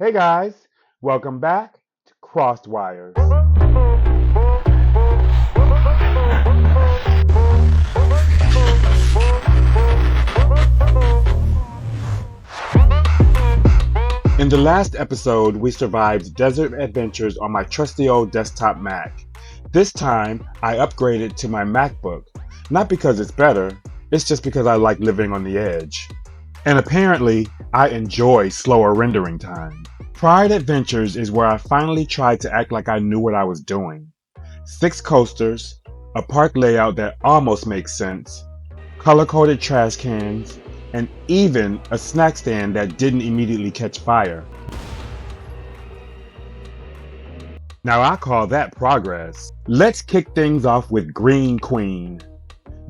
Hey guys, welcome back to Crossed Wires. In the last episode, we survived desert adventures on my trusty old desktop Mac. This time, I upgraded to my MacBook. Not because it's better, it's just because I like living on the edge. And apparently, I enjoy slower rendering time. Pride Adventures is where I finally tried to act like I knew what I was doing. 6 coasters, a park layout that almost makes sense, color-coded trash cans, and even a snack stand that didn't immediately catch fire. Now I call that progress. Let's kick things off with Green Queen.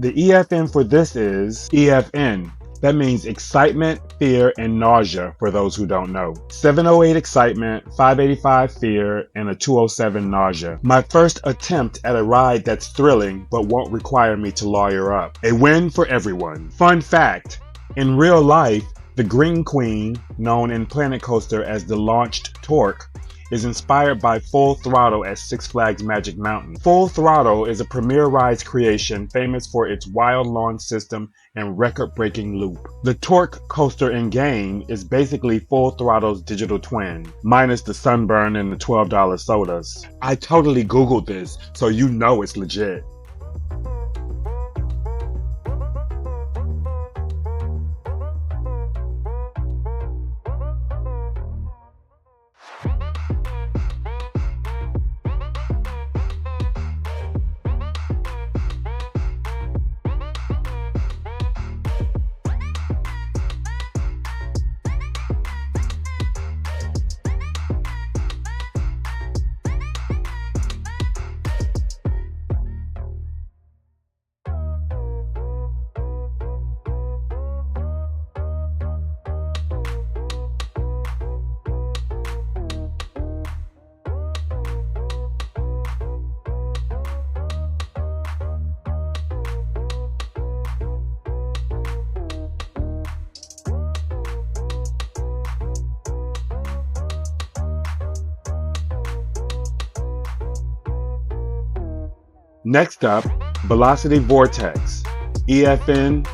The EFN for this is EFN. That means excitement, fear, and nausea for those who don't know. 708 excitement, 585 fear, and a 207 nausea. My first attempt at a ride that's thrilling but won't require me to lawyer up. A win for everyone. Fun fact, in real life, the Green Queen, known in Planet Coaster as the launched Torque, is inspired by Full Throttle at Six Flags Magic Mountain. Full Throttle is a Premier Rides creation famous for its wild launch system and record-breaking loop. The Torque coaster in-game is basically Full Throttle's digital twin, minus the sunburn and the $12 sodas. I totally Googled this, so you know it's legit. Next up, Velocity Vortex, EFN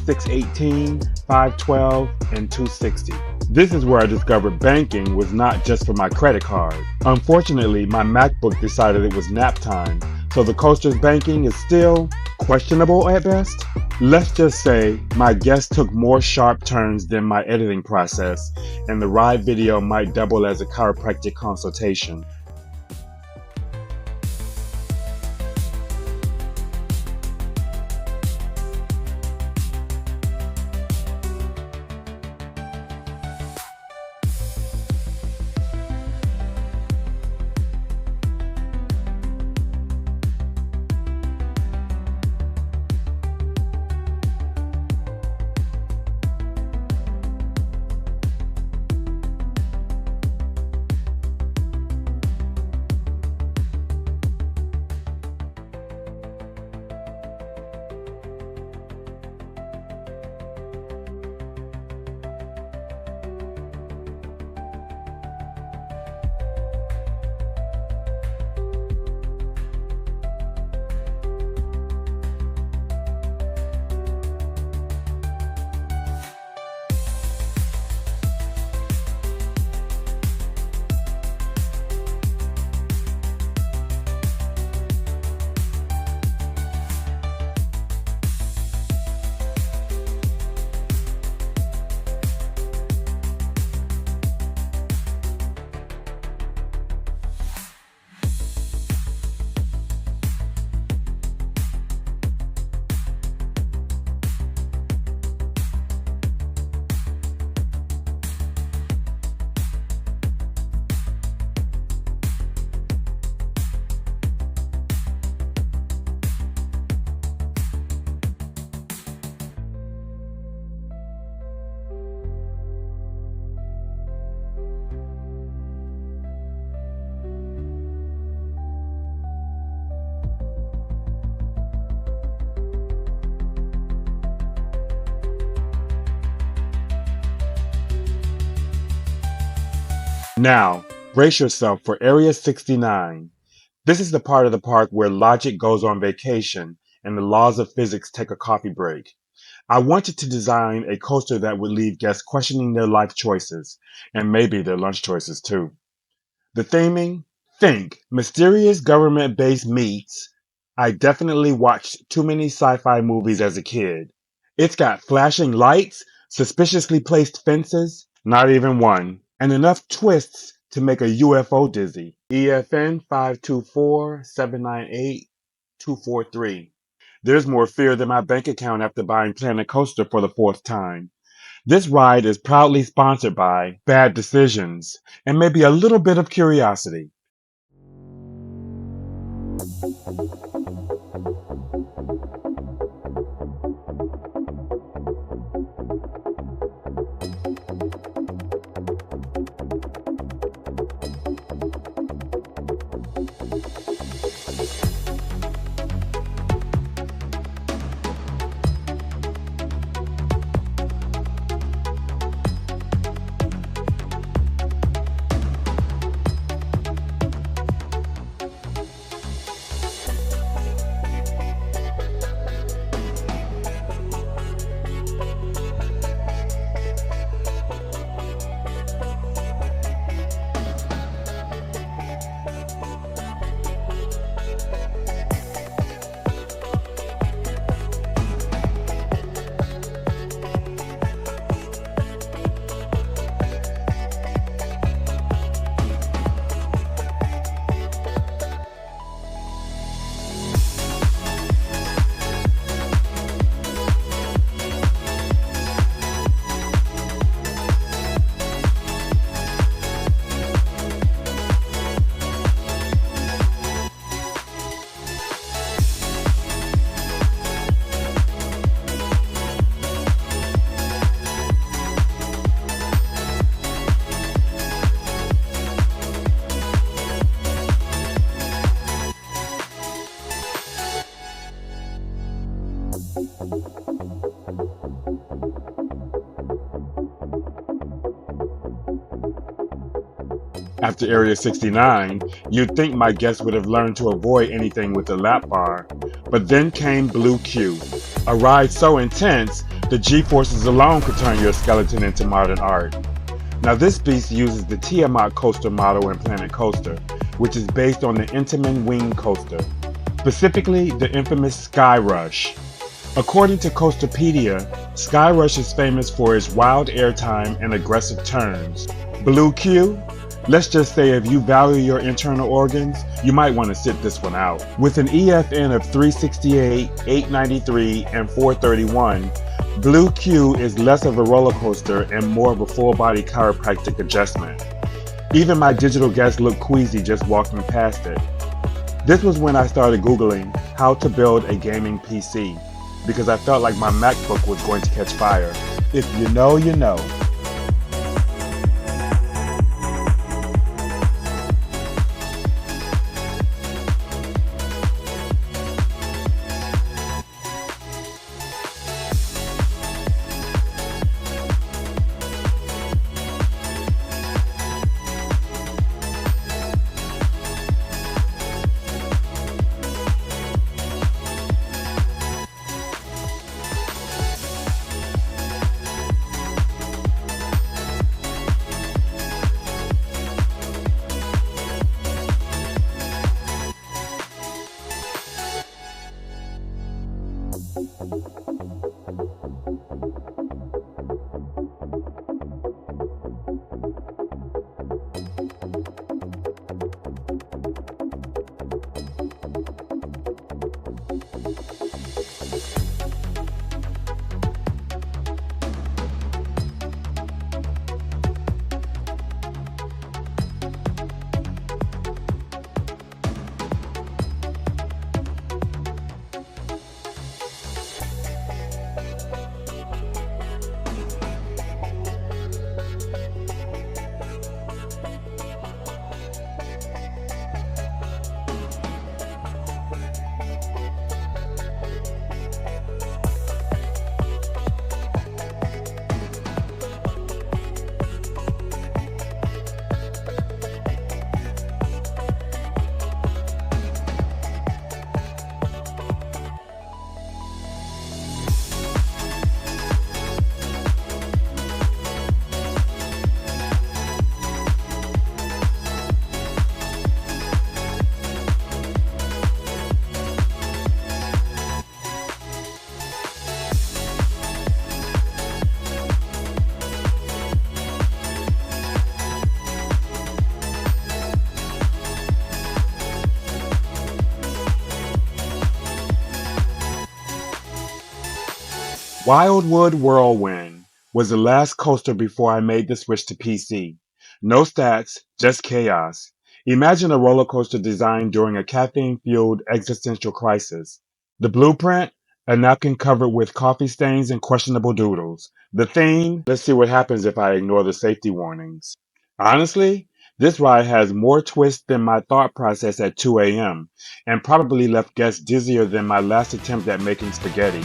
618, 512, and 260. This is where I discovered banking was not just for my credit card. Unfortunately, my MacBook decided it was nap time, so the coaster's banking is still questionable at best. Let's just say my guest took more sharp turns than my editing process, and the ride video might double as a chiropractic consultation. Now, brace yourself for Area 69. This is the part of the park where logic goes on vacation and the laws of physics take a coffee break. I wanted to design a coaster that would leave guests questioning their life choices, and maybe their lunch choices too. The theming? Think mysterious government-based meets. I definitely watched too many sci-fi movies as a kid. It's got flashing lights, suspiciously placed fences, not even one, and enough twists to make a UFO dizzy. EFN 524-798-243. There's more fear than my bank account after buying Planet Coaster for the fourth time. This ride is proudly sponsored by Bad Decisions and maybe a little bit of curiosity. After Area 69, you'd think my guests would have learned to avoid anything with a lap bar, but then came Blue Q, a ride so intense the G-forces alone could turn your skeleton into modern art. Now this beast uses the Tiamat coaster model in Planet Coaster, which is based on the Intamin Wing coaster, specifically the infamous Sky Rush. According to Coasterpedia, Sky Rush is famous for its wild airtime and aggressive turns. Blue Q? Let's just say if you value your internal organs, you might want to sit this one out. With an EFN of 368, 893, and 431, Blue Q is less of a roller coaster and more of a full-body chiropractic adjustment. Even my digital guests looked queasy just walking past it. This was when I started Googling how to build a gaming PC, because I felt like my MacBook was going to catch fire. If you know, you know. Wildwood Whirlwind was the last coaster before I made the switch to PC. No stats, just chaos. Imagine a roller coaster designed during a caffeine-fueled existential crisis. The blueprint? A napkin covered with coffee stains and questionable doodles. The theme? Let's see what happens if I ignore the safety warnings. Honestly, this ride has more twists than my thought process at 2 a.m. and probably left guests dizzier than my last attempt at making spaghetti.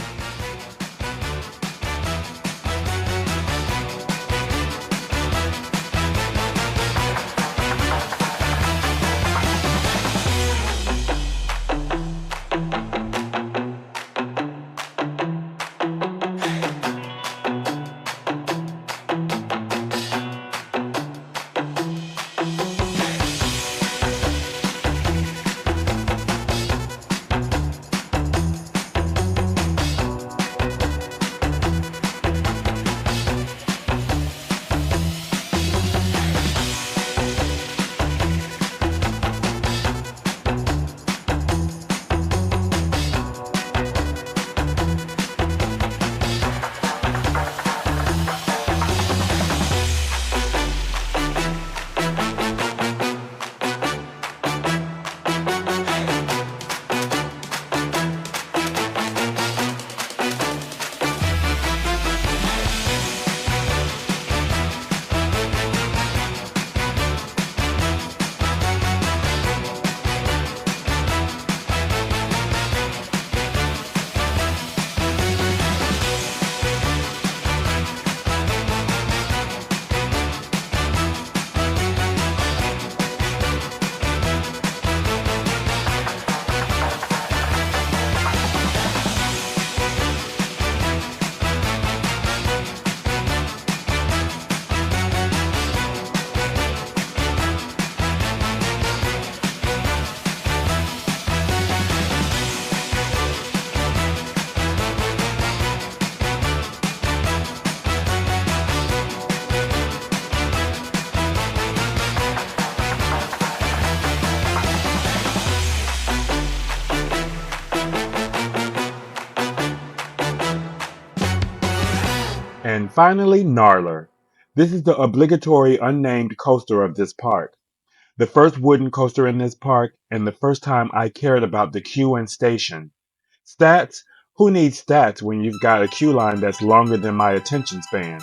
And finally, Narler. This is the obligatory unnamed coaster of this park. The first wooden coaster in this park, and the first time I cared about the queue and station. Stats? Who needs stats when you've got a queue line that's longer than my attention span?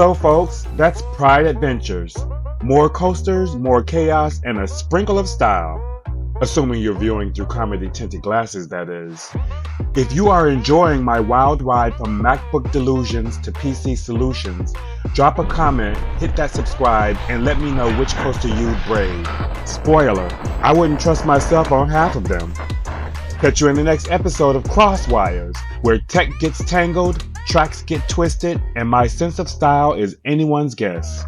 So folks, that's Pride Adventures. More coasters, more chaos, and a sprinkle of style. Assuming you're viewing through comedy tinted glasses, that is. If you are enjoying my wild ride from MacBook delusions to PC solutions, drop a comment, hit that subscribe, and let me know which coaster you'd brave. Spoiler, I wouldn't trust myself on half of them. Catch you in the next episode of Crosswires, where tech gets tangled, tracks get twisted, and my sense of style is anyone's guess.